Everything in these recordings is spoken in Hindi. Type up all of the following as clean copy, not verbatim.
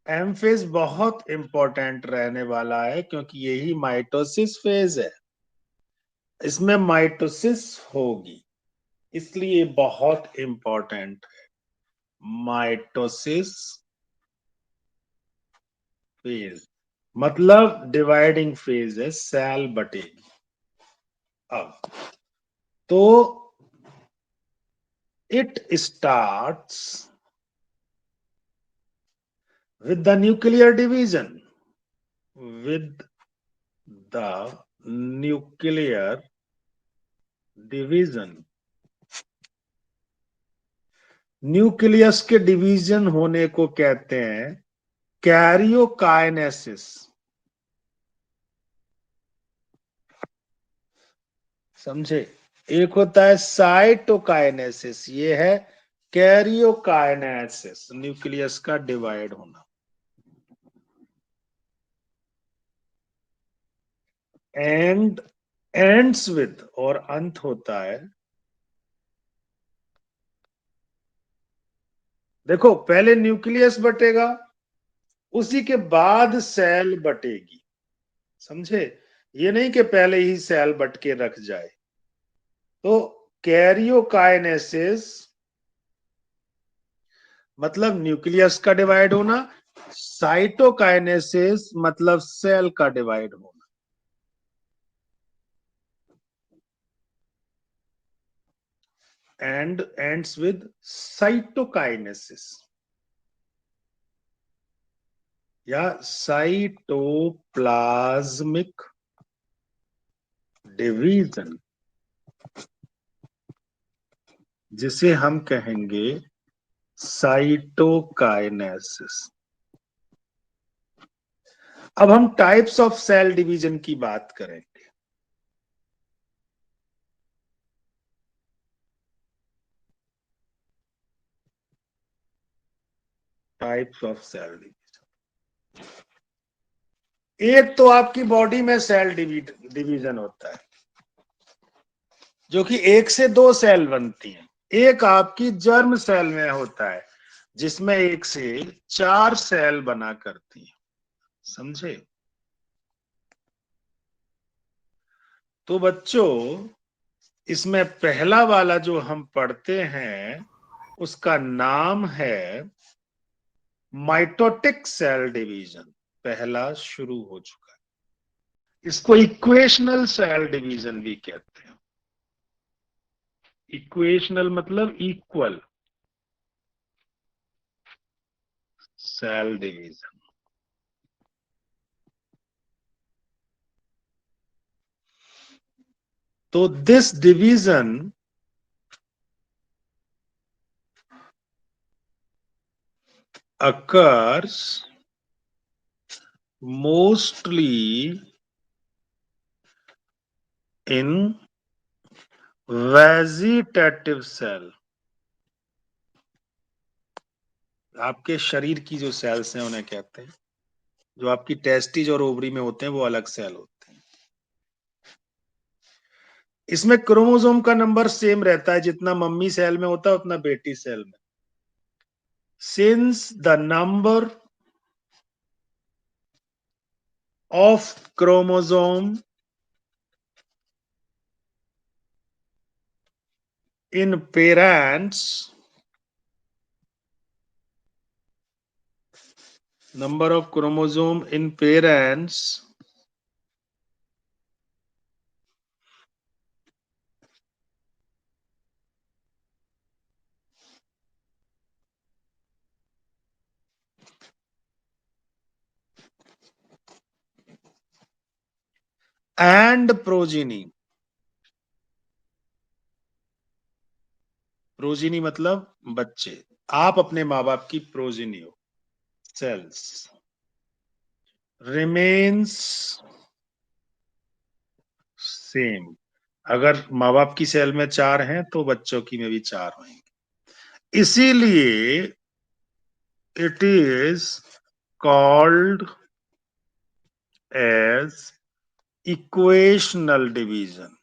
एम फेज बहुत इंपॉर्टेंट रहने वाला है क्योंकि यही माइटोसिस फेज है, इसमें माइटोसिस होगी, इसलिए बहुत इंपॉर्टेंट है। माइटोसिस फेज मतलब डिवाइडिंग फेज है, सेल बटेगी। अब तो it starts with the nuclear division, with the nuclear division. Nucleus के डिवीजन होने को कहते हैं कैरियोकाइनेसिस। समझे? एक होता है साइटोकाइनेसिस, ये है कैरियोकाइनेसिस, न्यूक्लियस का डिवाइड होना। एंड एंड्स विद और अंत होता है, देखो पहले न्यूक्लियस बटेगा, उसी के बाद सेल बटेगी। समझे? ये नहीं कि पहले ही सेल बट के रख जाए। तो कैरियोकाइनेसिस मतलब न्यूक्लियस का डिवाइड होना, साइटोकाइनेसिस मतलब सेल का डिवाइड होना। एंड एंड्स विद साइटोकाइनेसिस या साइटोप्लाज्मिक डिवीजन, जिसे हम कहेंगे साइटोकाइनेसिस। अब हम टाइप्स ऑफ सेल डिवीजन की बात करेंगे। टाइप्स ऑफ सेल डिवीजन, एक तो आपकी बॉडी में सेल डिवीजन होता है, जो कि एक से दो सेल बनती हैं। एक आपकी जर्म सेल में होता है, जिसमें एक से चार सेल बना करती हैं। समझे? तो बच्चों, इसमें पहला वाला जो हम पढ़ते हैं उसका नाम है माइटोटिक सेल डिवीजन। पहला शुरू हो चुका है, इसको इक्वेशनल सेल डिवीजन भी कहते हैं। इक्वेशनल मतलब इक्वल सेल डिवीजन। तो this division occurs mostly in vegetative cell। आपके शरीर की जो सेल्स हैं उन्हें कहते हैं, जो आपकी टेस्टिज और ओवरी में होते हैं वो अलग सेल होते हैं। इसमें क्रोमोसोम का नंबर सेम रहता है, जितना मम्मी सेल में होता है उतना बेटी सेल में। Since the number of chromosome in parents, number of chromosome in parents and progeny। Progeny मतलब बच्चे, आप अपने माँ बाप की प्रोजिनी हो। Cells remains same. अगर माँ बाप की सेल में चार हैं तो बच्चों की में भी चार होंगे, इसीलिए it is called as equational division.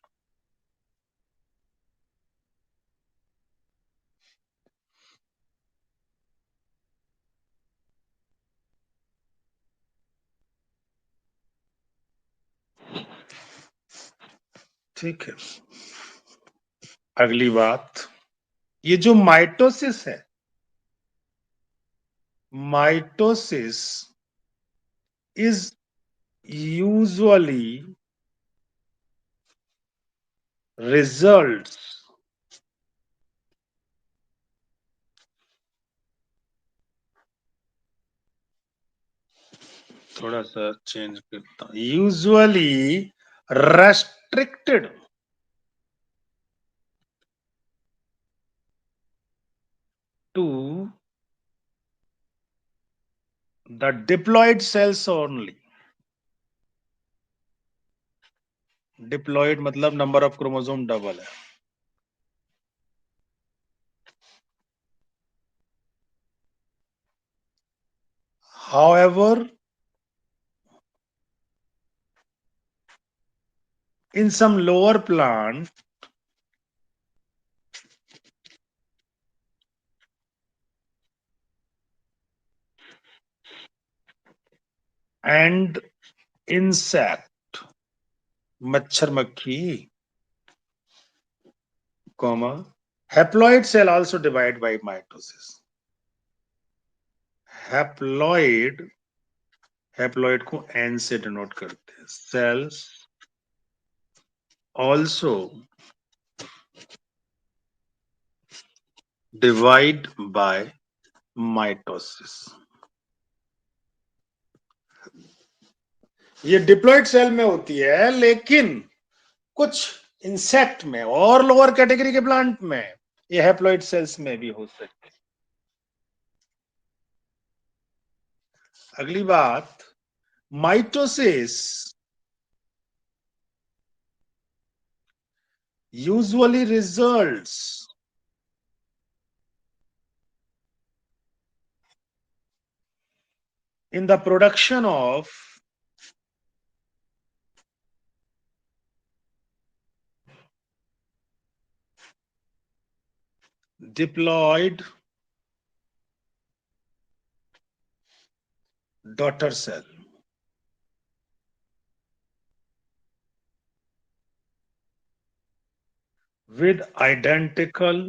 ठीक है, अगली बात, ये जो माइटोसिस है, माइटोसिस इज यूजुअली रिजल्ट्स थोड़ा सा चेंज करता हूं, usually restricted to the diploid cells only. Diploid मतलब नंबर ऑफ क्रोमोसोम डबल है। However, in some lower plant, and insect, मच्छर मक्खी, comma, haploid cell also divide by mitosis. Haploid को एन से डिनोट करते हैं। Cells also divide by mitosis. ये डिप्लॉइड सेल में होती है, लेकिन कुछ इंसेक्ट में और लोअर कैटेगरी के प्लांट में ये हैप्लॉइड सेल्स में भी हो सकती है। अगली बात, mitosis usually results in the production of diploid daughter cell with identical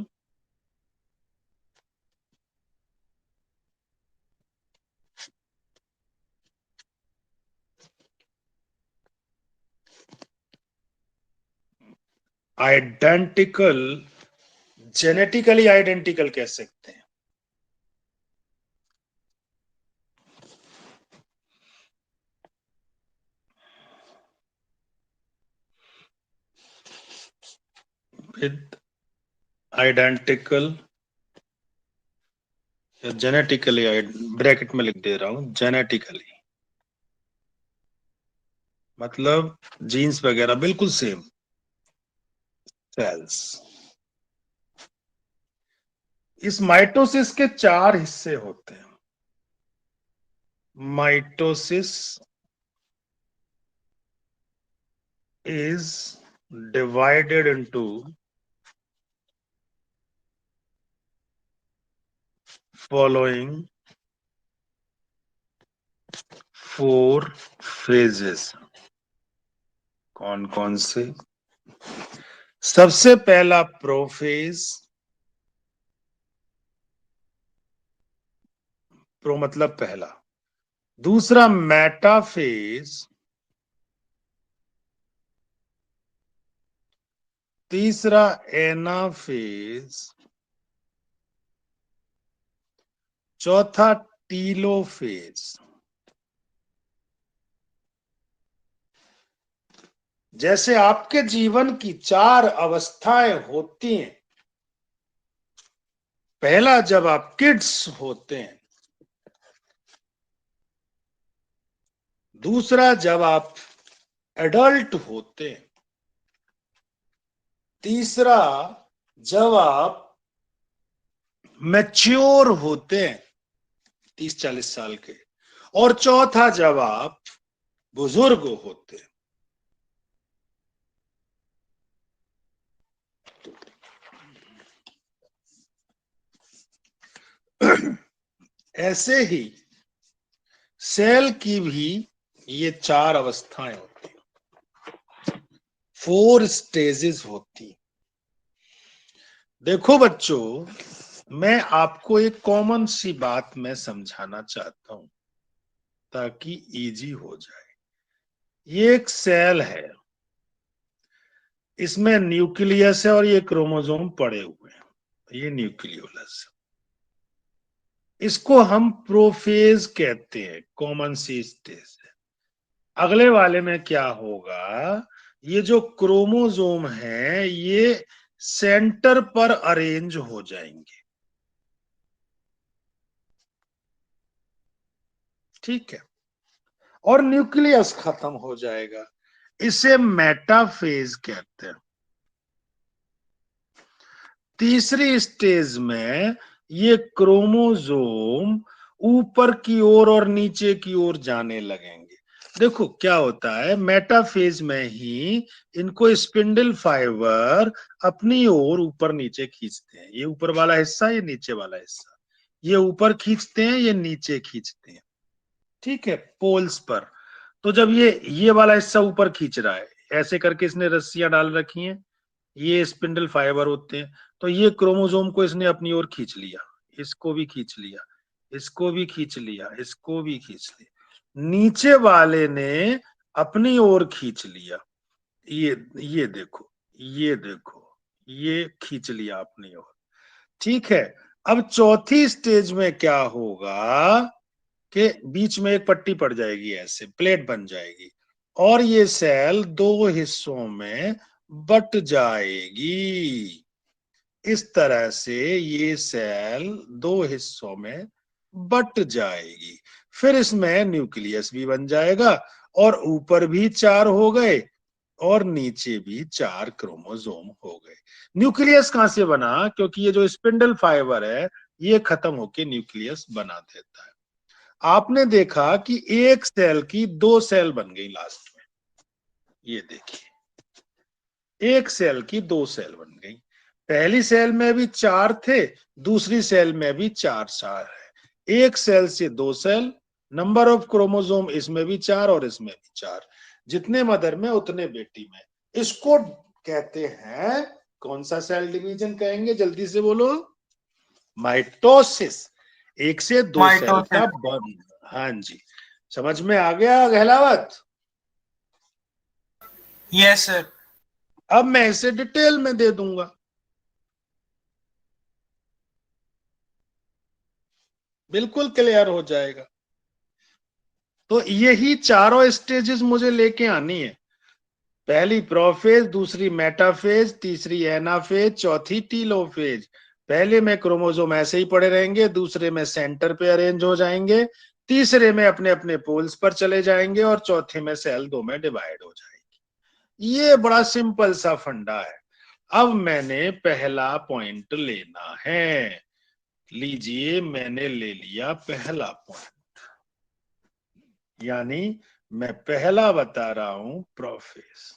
genetically identical कह सकते हैं। विद आइडेंटिकल, जेनेटिकली, ब्रैकेट में लिख दे रहा हूं, जेनेटिकली मतलब जीन्स वगैरह बिल्कुल सेम सेल्स। इस माइटोसिस के चार हिस्से होते हैं। Mitosis is divided into following 4 phases। कौन कौन से? सबसे पहला प्रोफेज, प्रो मतलब पहला। दूसरा मेटाफेज, तीसरा एनाफेज, चौथा टीलोफेज। जैसे आपके जीवन की 4 अवस्थाएं होती हैं। पहला जब आप किड्स होते हैं, दूसरा जब आप एडल्ट होते हैं, तीसरा जब आप मैच्योर होते हैं 30-40 साल के, और चौथा जब आप बुजुर्ग होते हैं। ऐसे ही सेल की भी ये 4 अवस्थाएं होती हैं। 4 स्टेजेस होती। देखो बच्चों, मैं आपको एक कॉमन सी बात मैं समझाना चाहता हूं ताकि इजी हो जाए। ये एक सेल है, इसमें न्यूक्लियस है और ये क्रोमोसोम पड़े हुए हैं, ये न्यूक्लियोलस। इसको हम प्रोफेज कहते हैं, कॉमन सी स्टेज है। अगले वाले में क्या होगा, ये जो क्रोमोसोम है ये सेंटर पर अरेंज हो जाएंगे, ठीक है, और न्यूक्लियस खत्म हो जाएगा। इसे मेटाफेज कहते हैं। तीसरी स्टेज में ये क्रोमोसोम ऊपर की ओर और नीचे की ओर जाने लगेंगे। देखो क्या होता है, मेटाफेज में ही इनको स्पिंडल फाइबर अपनी ओर ऊपर नीचे खींचते हैं। ये ऊपर वाला हिस्सा, ये नीचे वाला हिस्सा, ये ऊपर खींचते हैं, ये नीचे खींचते हैं, ठीक है, पोल्स पर। तो जब ये वाला हिस्सा ऊपर खींच रहा है, ऐसे करके इसने रस्सियां डाल रखी हैं, ये स्पिंडल फाइबर होते हैं, तो ये क्रोमोसोम को इसने अपनी ओर खींच लिया, इसको भी खींच लिया, इसको भी खींच लिया, इसको भी खींच लिया, नीचे वाले ने अपनी ओर खींच लिया। ये देखो, ये देखो, ये खींच लिया अपनी ओर, ठीक है। अब चौथी स्टेज में क्या होगा कि बीच में एक पट्टी पड़ जाएगी, ऐसे प्लेट बन जाएगी, और ये सेल दो हिस्सों में बट जाएगी। इस तरह से ये सेल दो हिस्सों में बट जाएगी। फिर इसमें न्यूक्लियस भी बन जाएगा, और ऊपर भी 4 हो गए और नीचे भी 4 क्रोमोसोम हो गए। न्यूक्लियस कहां से बना, क्योंकि ये जो स्पिंडल फाइबर है ये खत्म होके न्यूक्लियस बना देता है। आपने देखा कि एक सेल की 2 सेल बन गई लास्ट में, ये देखिए, एक सेल की 2 सेल बन गई। पहली सेल में भी 4 थे, दूसरी सेल में भी 4 है। एक सेल से 2 सेल, नंबर ऑफ क्रोमोसोम इसमें भी 4 और इसमें भी 4, जितने मदर में उतने बेटी में। इसको कहते हैं, कौन सा सेल डिवीजन कहेंगे, जल्दी से बोलो, माइटोसिस। एक से 2 सेल माइटोसिस। का बंद। हाँ जी, समझ में आ गया गहलावत। Yes sir. अब मैं इसे डिटेल में दे दूंगा। बिल्कुल क्लियर हो जाएगा। तो यही चारों स्टेजेस मुझे लेके आनी है। पहली प्रोफेज, दूसरी मेटाफेज, तीसरी एनाफेज, चौथी टीलोफेज। पहले में क्रोमोसोम ऐसे ही पड़े रहेंगे, दूसरे में सेंटर पे अरेंज हो जाएंगे, तीसरे में अपने अपने पोल्स पर चले जाएंगे, और चौथे में सेल 2 में डिवाइड हो जाएगी। ये बड़ा सिंपल सा फंडा है। अब मैंने पहला पॉइंट लेना है। लीजिए, मैंने ले लिया पहला पॉइंट, यानी मैं पहला बता रहा हूं prophase.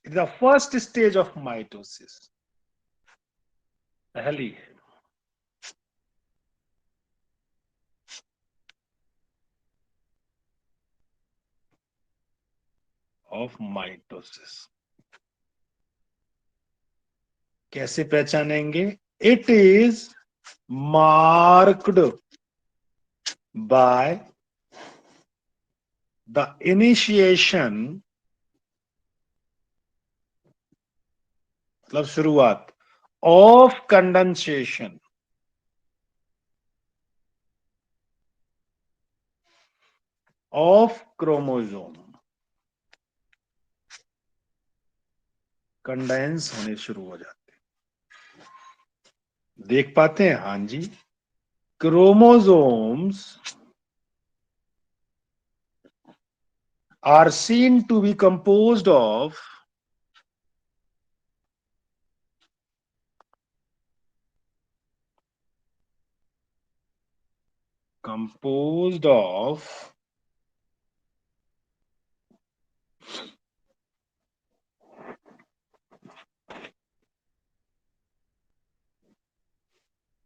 The first stage of mitosis, पहली है। ऑफ माइटोसिस कैसे पहचानेंगे? It is marked by the initiation, मतलब शुरुआत, of condensation of chromosome. Condense होने शुरू हो जाते हैं, देख पाते हैं? हाँ जी। Chromosomes are seen to be composed of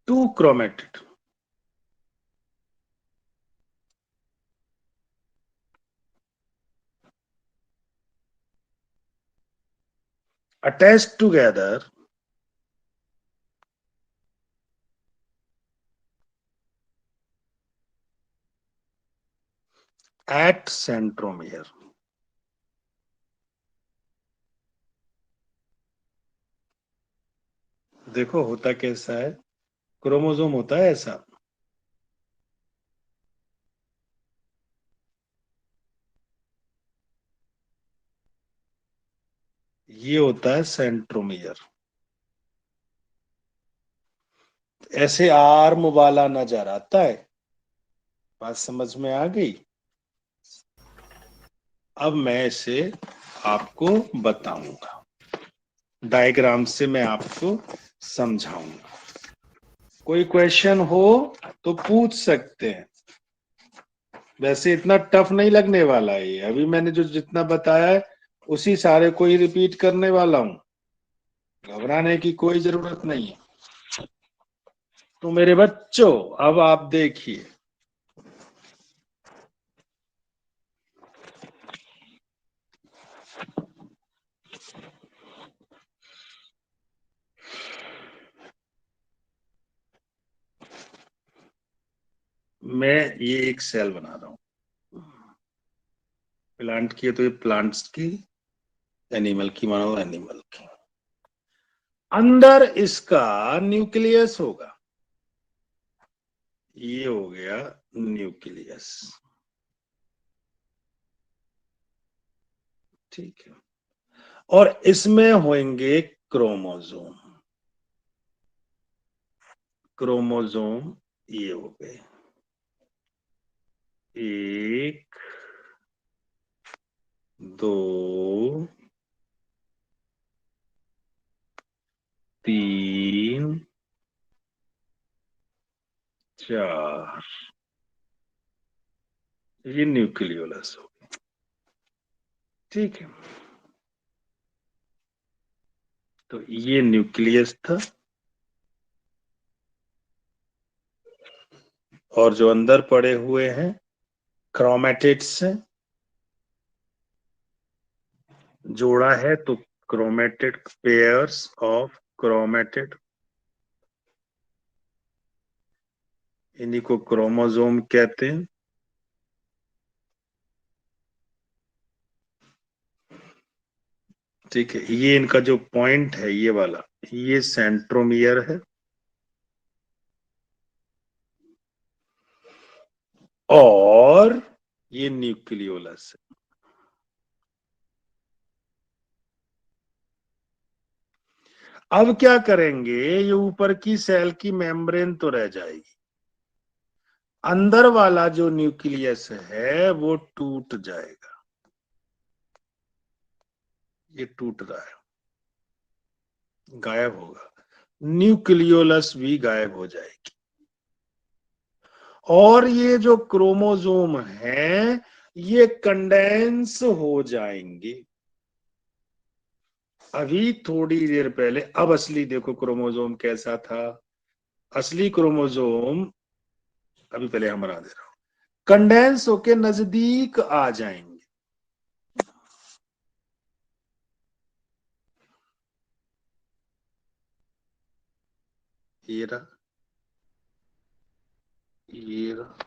two chromatid. attached together at centromere. देखो होता कैसा है, क्रोमोसोम होता है ऐसा, ये होता है सेंट्रोमियर। ऐसे आर्म वाला नजर आता है। बात समझ में आ गई? अब मैं इसे आपको बताऊंगा, डायग्राम से मैं आपको समझाऊंगा। कोई क्वेश्चन हो तो पूछ सकते हैं। वैसे इतना टफ नहीं लगने वाला है ये, अभी मैंने जो जितना बताया है उसी सारे को ही रिपीट करने वाला हूं, घबराने की कोई जरूरत नहीं है। तो मेरे बच्चों अब आप देखिए, मैं ये एक सेल बना रहा हूं, प्लांट की है तो ये प्लांट्स की, एनिमल की मानो एनिमल की। अंदर इसका न्यूक्लियस होगा, ये हो गया न्यूक्लियस, ठीक है। और इसमें होंगे क्रोमोसोम, क्रोमोसोम ये हो गए, 1 2 3 4, ये न्यूक्लियोलस हो गया, ठीक है। तो ये न्यूक्लियस था, और जो अंदर पड़े हुए हैं क्रोमेटिड्स से जोड़ा है, तो क्रोमेटिड, पेयर्स ऑफ क्रोमेटिड, इन्हीं को क्रोमोसोम कहते हैं। ठीक है, ये इनका जो पॉइंट है ये वाला, ये सेंट्रोमियर है, और ये न्यूक्लियोलस है। अब क्या करेंगे, ये ऊपर की सेल की मेम्ब्रेन तो रह जाएगी, अंदर वाला जो न्यूक्लियस है वो टूट जाएगा, ये टूट रहा है, गायब होगा, न्यूक्लियोलस भी गायब हो जाएगी, और ये जो क्रोमोसोम है ये कंडेंस हो जाएंगे। अभी थोड़ी देर पहले, अब असली देखो क्रोमोसोम कैसा था, असली क्रोमोसोम, अभी पहले हम बना दे रहा हूं, कंडेंस होके नजदीक आ जाएंगे, ये रहा, ये रहा,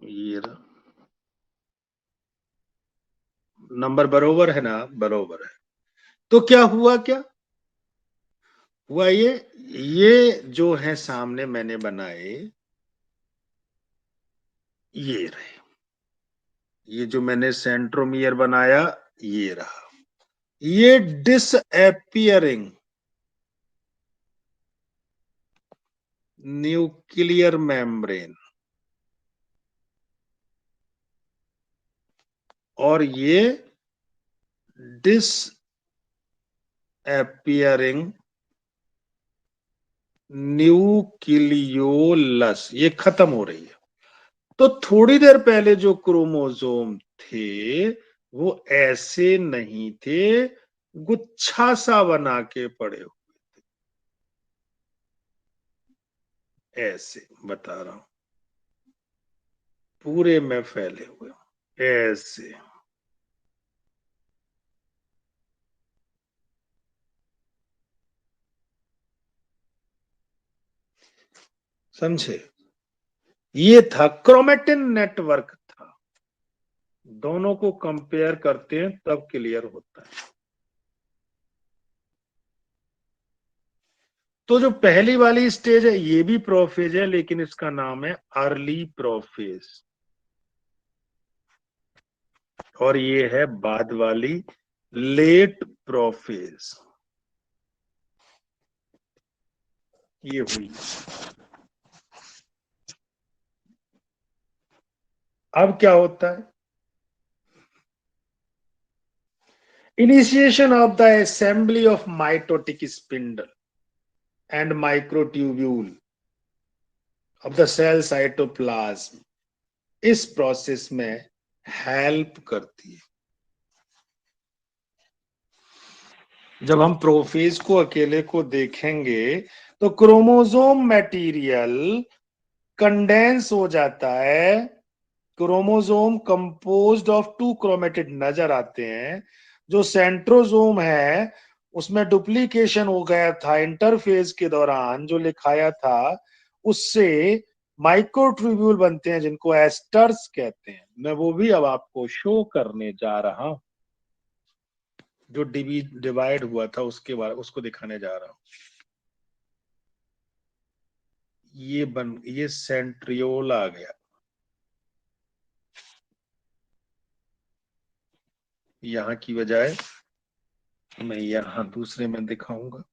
ये रहा, नंबर बरोबर है ना, बरोबर है। तो क्या हुआ, क्या हुआ, ये जो है सामने मैंने बनाए, ये रहे, ये जो मैंने सेंट्रोमियर बनाया ये रहा, ये डिसएपियरिंग न्यूक्लियर मेम्ब्रेन, और ये डिसएपियरिंग न्यूक्लियोलस, ये खत्म हो रही है। तो थोड़ी देर पहले जो क्रोमोसोम थे वो ऐसे नहीं थे, गुच्छा सा बना के पड़े हुए, ऐसे बता रहा हूं, पूरे में फैले हुए ऐसे, समझे? ये था क्रोमेटिन नेटवर्क था। दोनों को कंपेयर करते हैं तब क्लियर होता है। तो जो पहली वाली स्टेज है ये भी प्रोफेज है, लेकिन इसका नाम है अर्ली प्रोफेज, और ये है बाद वाली लेट प्रोफेज। ये हुई। अब क्या होता है? Initiation of the assembly of mitotic spindle and microtubule of the cell cytoplasm इस प्रोसेस में हेल्प करती है। जब हम प्रोफेज को अकेले को देखेंगे तो क्रोमोसोम मटेरियल कंडेंस हो जाता है, chromosome composed of two chromatid नजर आते हैं। जो सेंट्रोसोम है उसमें डुप्लीकेशन हो गया था इंटरफेज के दौरान, जो लिखाया था उससे माइक्रोट्यूब्यूल बनते हैं जिनको एस्टर्स कहते हैं। मैं वो भी अब आपको शो करने जा रहा हूं। जो डिवाइड हुआ था उसके बारे उसको दिखाने जा रहा हूं। ये सेंट्रियोल आ गया। यहां की बजाय मैं यहां दूसरे में दिखाऊंगा।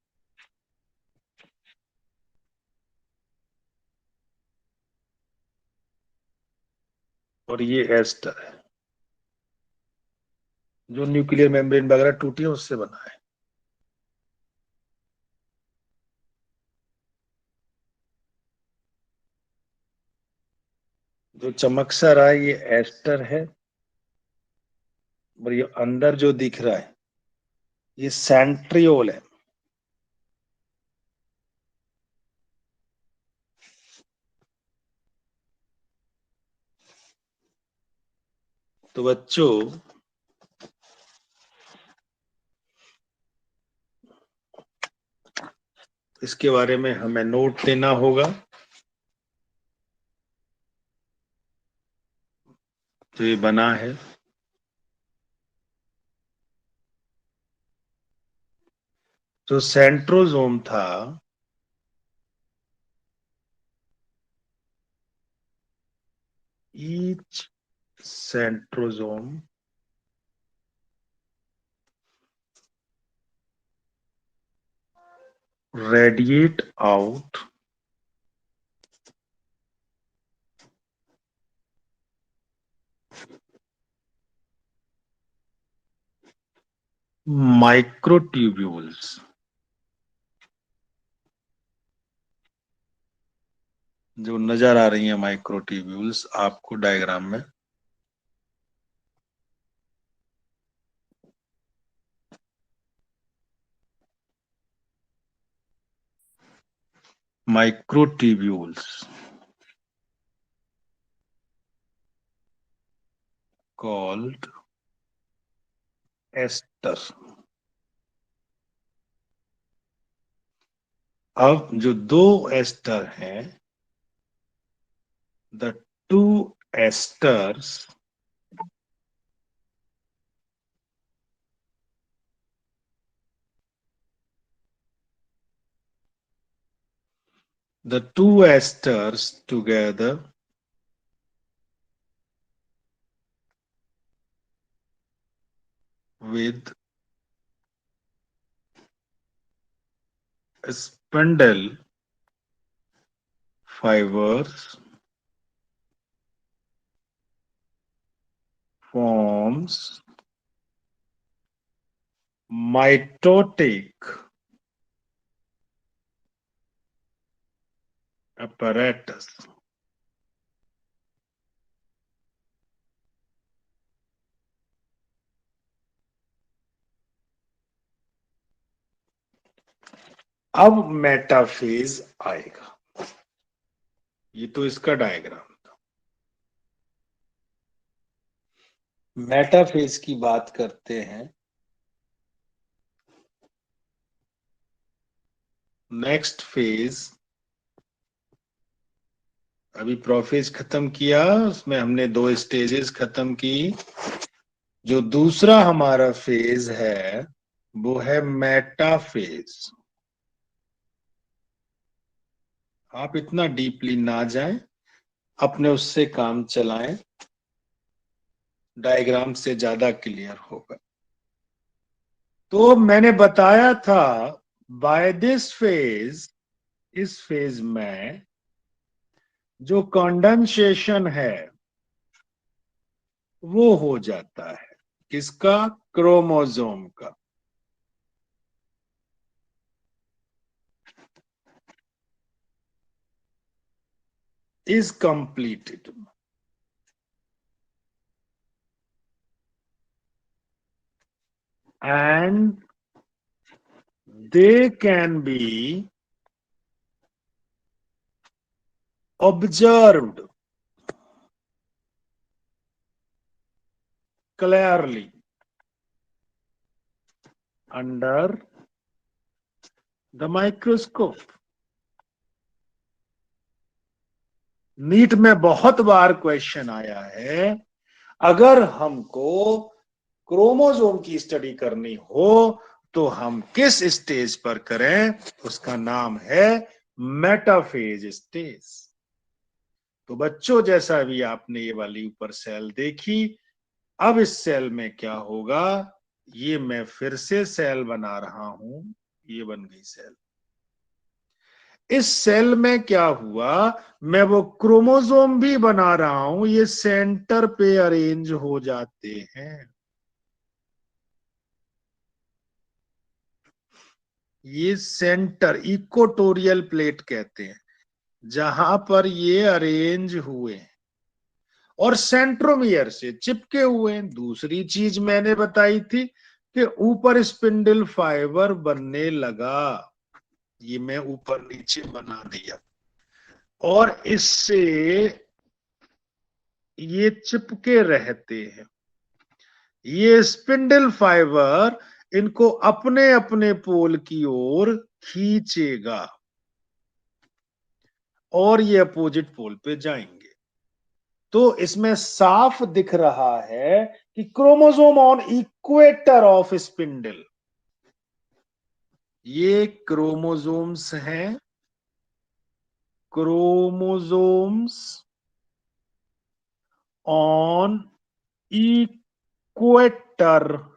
और ये एस्टर है जो न्यूक्लियर मेम्ब्रेन वगैरह टूटी है उससे बना है। जो चमक सा रहा है ये एस्टर है, और ये अंदर जो दिख रहा है ये सेंट्रियोल है। तो बच्चों इसके बारे में हमें नोट देना होगा। तो ये बना है, जो सेंट्रोसोम था each centrosome radiate out microtubules, जो नजर आ रही है माइक्रोट्यूब्यूल्स आपको डायग्राम में। Microtubules called aster. अब जो दो एस्टर हैं, the two asters together with spindle fibers forms mitotic apparatus। अब मेटाफेज आएगा। ये तो इसका डायग्राम था। मेटाफेज की बात करते हैं। नेक्स्ट फेज अभी प्रोफेज खत्म किया, उसमें हमने 2 स्टेजेस खत्म की। जो दूसरा हमारा फेज है वो है मेटाफेज। आप इतना डीपली ना जाएं, अपने उससे काम चलाएं, डायग्राम से ज्यादा क्लियर होगा। तो मैंने बताया था बाय दिस फेज, इस फेज में जो कंडेंसेशन है वो हो जाता है किसका? क्रोमोसोम का। Is completed and they can be observed clearly under the microscope। NEET में बहुत बार क्वेश्चन आया है, अगर हमको क्रोमोसोम की स्टडी करनी हो तो हम किस स्टेज पर करें? उसका नाम है मेटाफेज स्टेज। तो बच्चों, जैसा भी आपने ये वाली ऊपर सेल देखी, अब इस सेल में क्या होगा? ये मैं फिर से सेल बना रहा हूं, ये बन गई सेल। इस सेल में क्या हुआ? मैं वो क्रोमोसोम भी बना रहा हूं, ये सेंटर पे अरेंज हो जाते हैं। ये सेंटर इक्वेटोरियल प्लेट कहते हैं, जहां पर ये अरेंज हुए और सेंट्रोमियर से चिपके हुए हैं। दूसरी चीज मैंने बताई थी कि ऊपर स्पिंडल फाइबर बनने लगा, ये मैं ऊपर नीचे बना दिया, और इससे ये चिपके रहते हैं। ये स्पिंडल फाइबर इनको अपने अपने पोल की ओर खींचेगा और ये अपोजिट पोल पे जाएंगे। तो इसमें साफ दिख रहा है कि chromosome on equator of spindle, ये क्रोमोसोम्स हैं, chromosomes on equator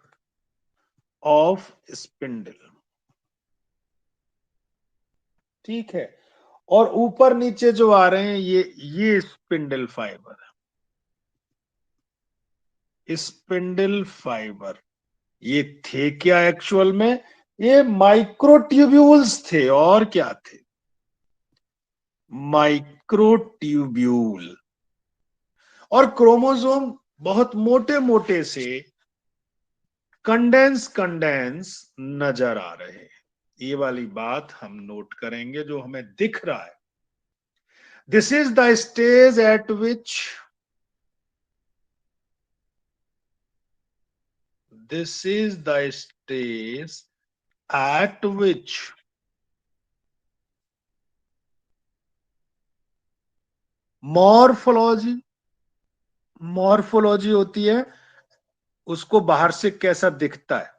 of spindle. ठीक है। और ऊपर नीचे जो आ रहे हैं ये स्पिंडल फाइबर है, स्पिंडल फाइबर। ये थे क्या एक्चुअल में? ये माइक्रोट्यूब्यूल्स थे, और क्या थे? माइक्रोट्यूब्यूल। और क्रोमोसोम बहुत मोटे मोटे से कंडेंस कंडेंस नजर आ रहे हैं। ये वाली बात हम नोट करेंगे जो हमें दिख रहा है। This is the stage eight which this is the stage at which morphology, morphology होती है उसको बाहर से कैसा दिखता है,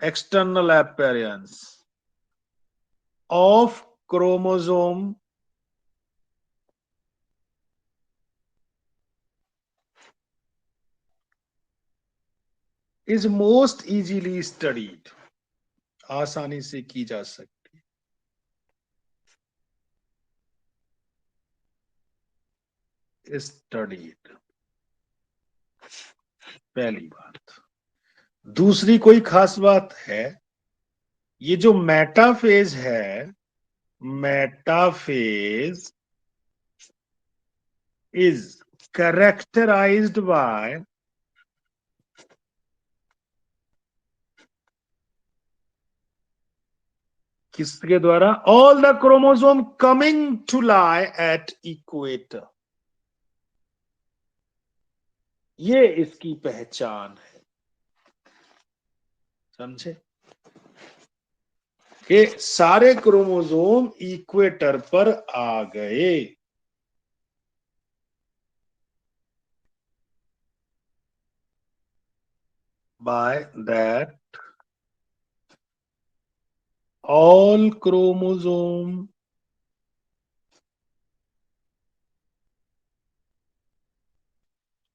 external appearance of chromosome is most easily studied, आसानी से की जा सकती है, स्टडीड। पहली बात। दूसरी कोई खास बात है, ये जो मेटाफेज है, मेटाफेज इज कैरेक्टराइज्ड बाय किसके द्वारा? All the chromosome coming to lie at equator. ये इसकी पहचान है, समझे? कि सारे क्रोमोसोम इक्वेटर पर आ गए। by that all chromosome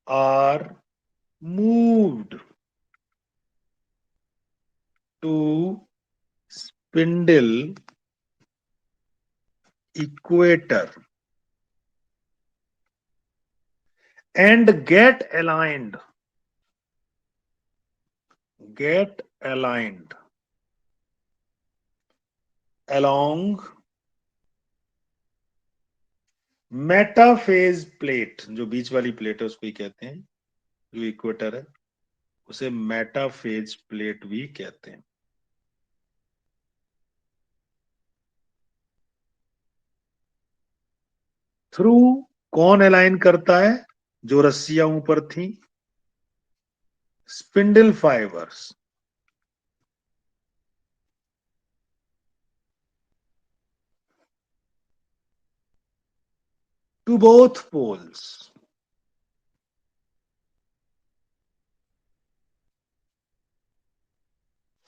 are moved to spindle equator and get aligned along metaphase plate, जो बीच वाली प्लेट है उसको ही कहते हैं, जो इक्वेटर है उसे मेटाफेज प्लेट भी कहते हैं। थ्रू कौन अलाइन करता है? जो रस्सियां ऊपर थी, spindle fibres, to both poles.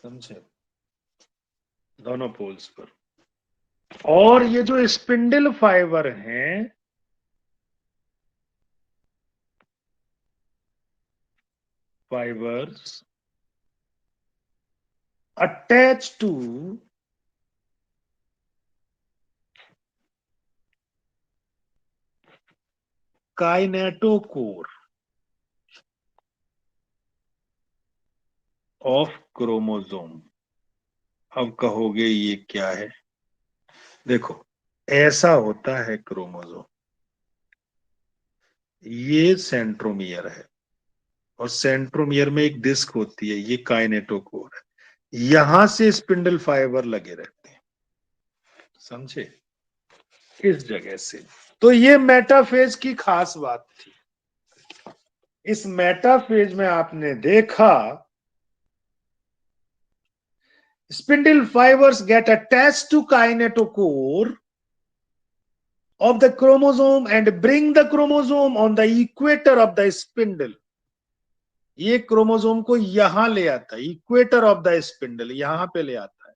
समझे? दोनों पोल्स पर। और ये जो स्पिंडल फाइबर हैं, fibres attach to kinetochore of chromosome. अब कहोगे ये क्या है? देखो, ऐसा होता है क्रोमोसोम, ये सेंट्रोमियर है और सेंट्रोमियर में एक डिस्क होती है, ये काइनेटोकोर है, यहां से स्पिंडल फाइबर लगे रहते हैं। समझे? इस जगह से। तो ये मेटाफेज की खास बात थी। इस मेटाफेज में आपने देखा spindle fibers get attached to kinetochore of the chromosome and bring the chromosome on the equator of the spindle। ये क्रोमोसोम को यहां ले आता है, इक्वेटर ऑफ द स्पिंडल, यहां पे ले आता है।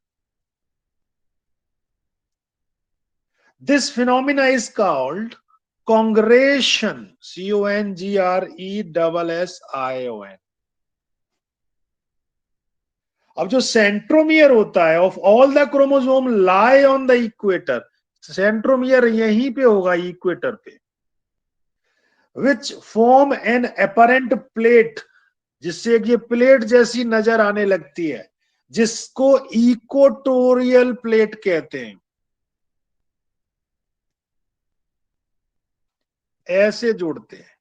This phenomena is called congression, CONGRESSION। अब जो सेंट्रोमियर होता है of all the chromosome lie on the equator, centromere यहीं पे होगा, इक्वेटर पे, which form an apparent plate, जिससे ये प्लेट जैसी नजर आने लगती है, जिसको इक्वेटोरियल प्लेट कहते हैं। ऐसे जोड़ते हैं।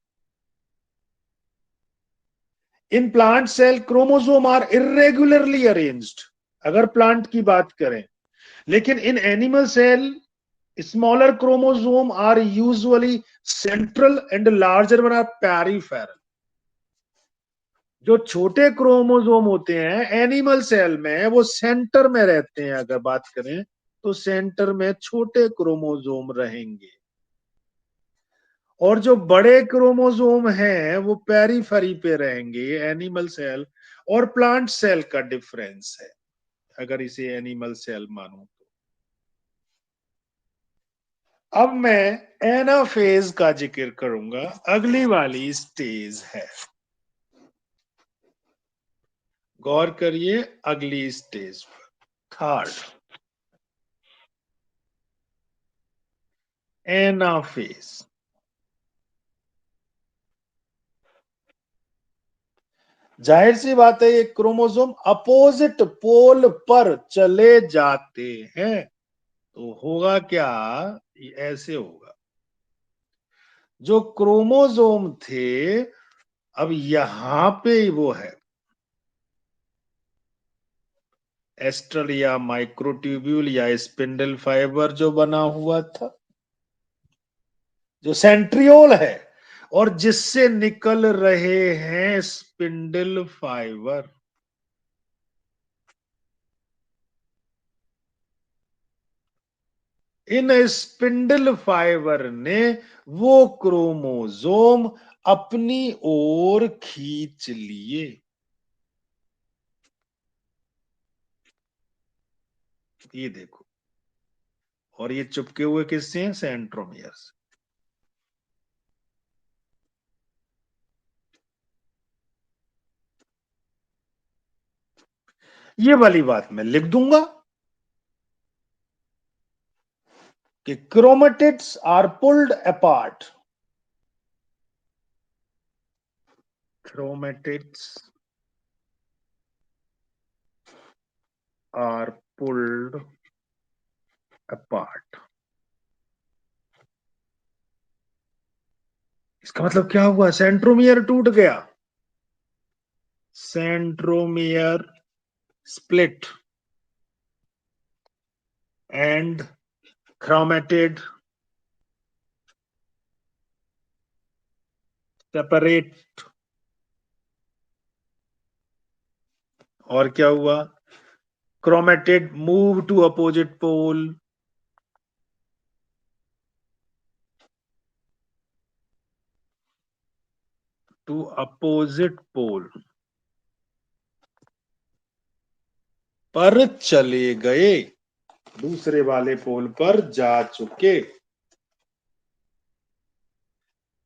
In plant cell chromosome are irregularly arranged, अगर प्लांट की बात करें, लेकिन in animal cell smaller chromosome are usually central and larger one are peripheral. जो छोटे क्रोमोसोम होते हैं एनिमल सेल में, वो सेंटर में रहते हैं। अगर बात करें तो सेंटर में छोटे क्रोमोसोम रहेंगे, और जो बड़े क्रोमोसोम हैं वो पेरीफेरी पे रहेंगे। एनिमल सेल और प्लांट सेल का डिफरेंस है, अगर इसे एनिमल सेल मानो तो। अब मैं एनाफेज का जिक्र करूंगा, अगली वाली स्टेज है। गौर करिए, अगली स्टेज पर, थर्ड एनाफेज। जाहिर सी बात है, ये क्रोमोसोम अपोजिट पोल पर चले जाते हैं, तो होगा क्या? ऐसे होगा। जो क्रोमोसोम थे, अब यहां पे वो है एस्ट्रल या माइक्रोट्यूब्यूल या स्पिंडल फाइबर जो बना हुआ था, जो सेंट्रियोल है, और जिससे निकल रहे हैं स्पिंडल फाइबर। इन स्पिंडल फाइबर ने वो क्रोमोसोम अपनी ओर खींच लिए। ये देखो, और ये चिपके हुए किससे हैं? सेंट्रोमियर से। ये वाली बात मैं लिख दूंगा कि chromatids are pulled apart, chromatids are pulled apart। इसका मतलब क्या हुआ? सेंट्रोमियर टूट गया, centromere split and chromatid separate. और क्या हुआ? chromatid move to opposite pole, to opposite pole पर चले गए, दूसरे वाले पोल पर जा चुके।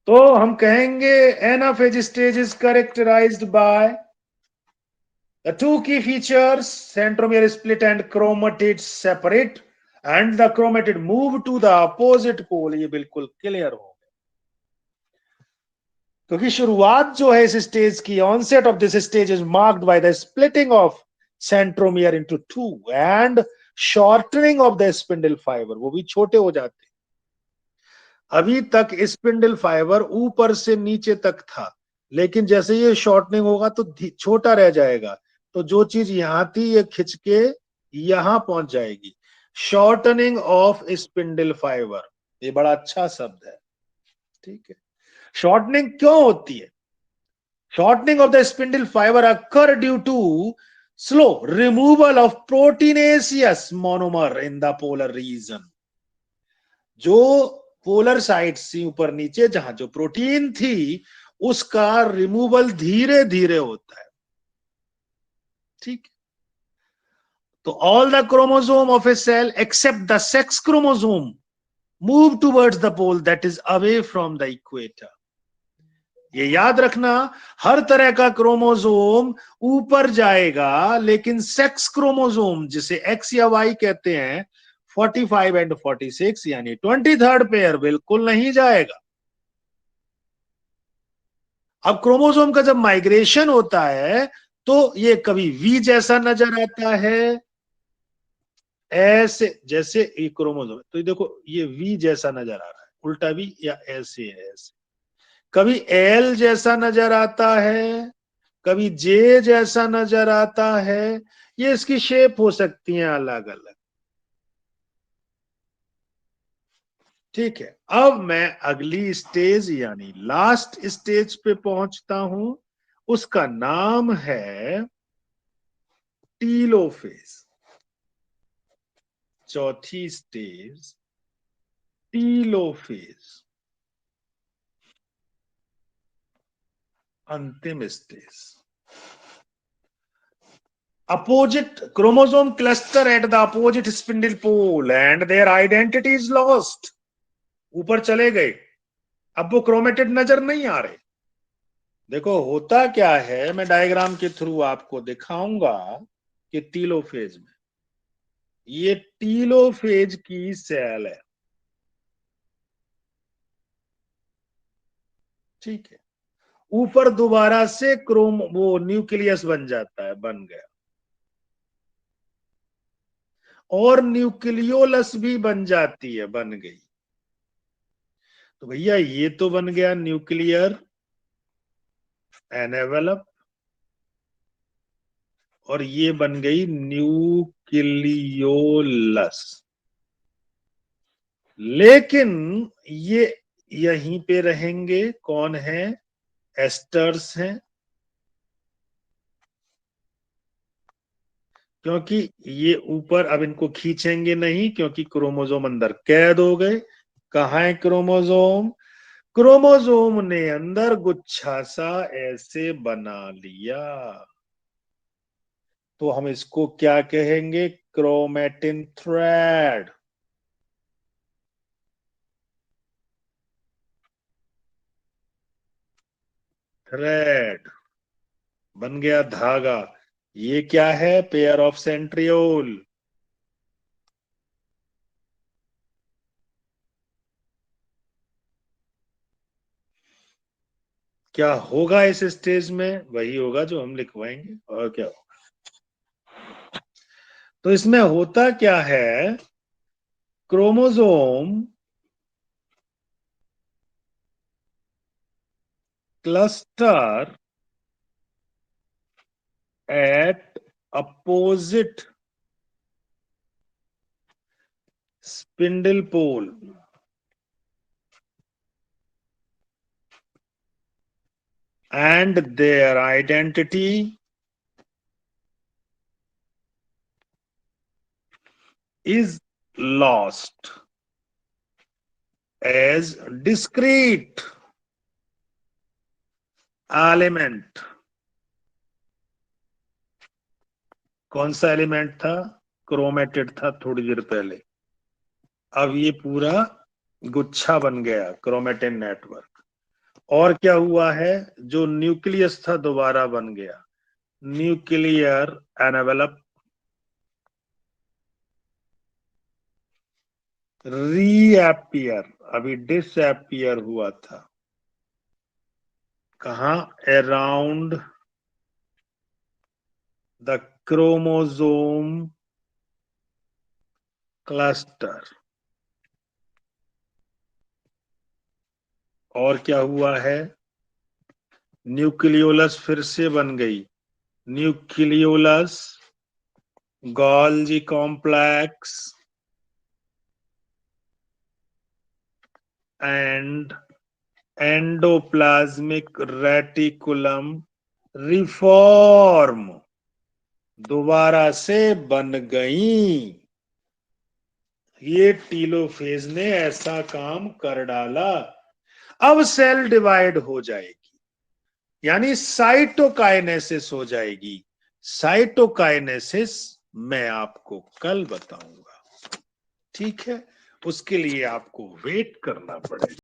तो हम कहेंगे anaphase stage is characterised by the two key features, centromere split and chromatid separate, and the chromatid move to the opposite pole. ये बिल्कुल क्लियर हो, क्योंकि शुरुआत जो है इस स्टेज की, onset of this stage is marked by the splitting of centromere into two and shortening of the spindle fibre, वो भी छोटे हो जाते। अभी तक स्पिंडल फाइबर ऊपर से नीचे तक था, लेकिन जैसे ये शॉर्टनिंग होगा तो छोटा रह जाएगा, तो जो चीज यहां थी ये खिंच के यहां पहुंच जाएगी। शॉर्टनिंग ऑफ स्पिंडल फाइबर, ये बड़ा अच्छा शब्द है, ठीक है। शॉर्टनिंग क्यों होती है? Shortening of the spindle fibre occur due to slow removal of proteinaceous monomer in the polar region. जो पोलर साइड से ऊपर नीचे जहां जो प्रोटीन थी उसका रिमूवल धीरे धीरे होता है, ठीक। तो all the chromosome of a cell except the sex chromosome move towards the pole that is away from the equator. ये याद रखना, हर तरह का क्रोमोसोम ऊपर जाएगा, लेकिन सेक्स क्रोमोसोम जिसे एक्स या वाई कहते हैं, 45 एंड 46 यानी 23rd पेयर बिल्कुल नहीं जाएगा। अब क्रोमोसोम का जब माइग्रेशन होता है तो ये कभी वी जैसा नजर आता है, ऐसे जैसे ये क्रोमोसोम है, तो ये देखो ये वी जैसा नजर आ रहा है, उल्टा वी, या ऐसे ऐसे। कभी एल जैसा नजर आता है, कभी जे जैसा नजर आता है, ये इसकी शेप हो सकती है अलग अलग, ठीक है। अब मैं अगली स्टेज यानी लास्ट स्टेज पे पहुंचता हूं, उसका नाम है टीलोफेज। चौथी स्टेज टीलोफेज, अंतिम stage. Opposite chromosome cluster at the opposite spindle pole and their identity is lost. ऊपर चले गए, अब वो क्रोमेटिड नजर नहीं आ रहे। देखो होता क्या है, मैं डायग्राम के थ्रू आपको दिखाऊंगा कि टीलोफेज में, ये टीलोफेज की सेल है, ठीक है। ऊपर दोबारा से क्रोम वो न्यूक्लियस बन जाता है, बन गया, और न्यूक्लियोलस भी बन जाती है, बन गई। तो भैया ये तो बन गया न्यूक्लियर एनवेलप, और ये बन गई न्यूक्लियोलस। लेकिन ये यहीं पे रहेंगे, कौन है? एस्टर्स हैं, क्योंकि ये ऊपर अब इनको खींचेंगे नहीं, क्योंकि क्रोमोसोम अंदर कैद हो गए। कहाँ है क्रोमोसोम? क्रोमोसोम ने अंदर गुच्छा सा ऐसे बना लिया। तो हम इसको क्या कहेंगे? Chromatin thread. थ्रेड बन गया धागा। ये क्या है? Pair of centriole. क्या होगा इस स्टेज में? वही होगा जो हम लिखवाएंगे, और क्या होगा। तो इसमें होता क्या है? Chromosome cluster at opposite spindle pole and their identity is lost as discrete element. कौन सा एलिमेंट था? क्रोमेटिड था थोड़ी देर पहले। अब ये पूरा गुच्छा बन गया, क्रोमेटिन नेटवर्क। और क्या हुआ है? जो न्यूक्लियस था दोबारा बन गया, न्यूक्लियर एनवेलप। रीएपियर, अभी डिसएपियर हुआ था। कहा? Around the chromosome cluster. और क्या हुआ है? न्यूक्लियोलस फिर से बन गई, nucleolus, Golgi complex and endoplasmic reticulum reform दोबारा से बन गई। ये टीलोफेज ने ऐसा काम कर डाला। अब सेल डिवाइड हो जाएगी, यानी साइटोकाइनेसिस हो जाएगी। साइटोकाइनेसिस मैं आपको कल बताऊंगा, ठीक है? उसके लिए आपको वेट करना पड़ेगा।